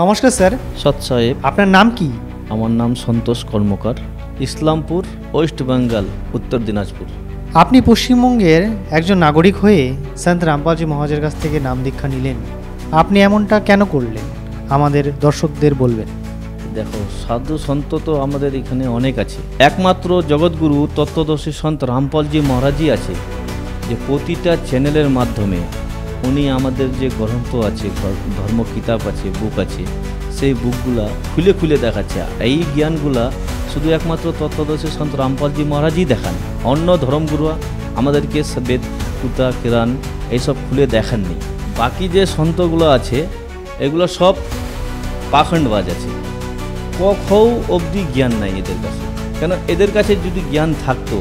নমস্কার স্যার। সৎ সাহেব, আপনার নাম কি? আমার নাম সন্তোষ কর্মকার, ইসলামপুর, ওয়েস্ট বেঙ্গল, উত্তর দিনাজপুর। আপনি পশ্চিমবঙ্গের একজন নাগরিক হয়ে সন্ত রামপালজি মহারাজের কাছ থেকে নাম দীক্ষা নিলেন। আপনি এমনটা কেন করলেন আমাদের দর্শকদের বলবেন। দেখো, সাধু সন্ত তো আমাদের এখানে অনেক আছে, একমাত্র জগৎগুরু তত্ত্বদর্শী সন্ত রামপালজি মহারাজই আছে যে প্রতিটা চ্যানেলের মাধ্যমে উনি আমাদের যে গ্রন্থ আছে, ধর্ম কিতাব আছে, বুক আছে, সেই বুকগুলা খুলে খুলে দেখাচ্ছে। এই জ্ঞানগুলা শুধু একমাত্র তত্ত্বদর্শী সন্ত রামপালজি মহারাজই দেখান। অন্য ধর্মগুরু আমাদেরকে বেদ, কুতা, কিরান এইসব খুলে দেখাননি। বাকি যে সন্তগুলো আছে এগুলো সব পাখণ্ডবাজ আছে, কখও অবধি জ্ঞান নাই এদের কাছে। কেন, এদের কাছে যদি জ্ঞান থাকতো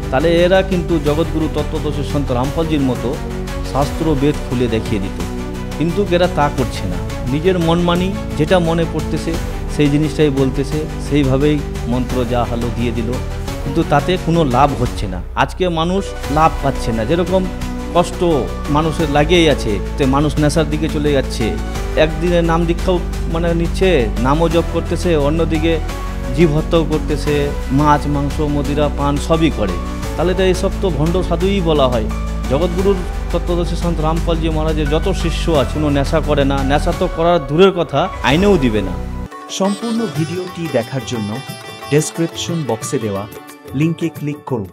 তাহলে এরা কিন্তু জগৎগুরু তত্ত্বদর্শী সন্ত রামপালজির মতো শাস্ত্র বেদ খুলে দেখিয়ে দিত, কিন্তু এরা তা করছে না। নিজের মনমানি যেটা মনে পড়তেছে সেই জিনিসটাই বলতেছে, সেইভাবেই মন্ত্র যা হলো দিয়ে দিল, কিন্তু তাতে কোনো লাভ হচ্ছে না। আজকে মানুষ লাভ পাচ্ছে না, যেরকম কষ্ট মানুষের লাগেই আছে, তো মানুষ নেশার দিকে চলে যাচ্ছে। একদিনে নাম দীক্ষাও নিচ্ছে, নামও জপ করতেছে, অন্যদিকে জীব হত্যাও করতেছে, মাছ মাংস মদিরা পান সবই করে। তাহলে তো এইসব তো ভণ্ড সাধুই বলা হয়। জগৎগুরুর তত্ত্বদর্শী সন্ত রামপালজি মহারাজের যত শিষ্য আছে কোনো নেশা করে না, নেশা তো করার দূরের কথা, আইনেও দিবে না। সম্পূর্ণ ভিডিওটি দেখার জন্য ডেসক্রিপশন বক্সে দেওয়া লিংকে ক্লিক করুন।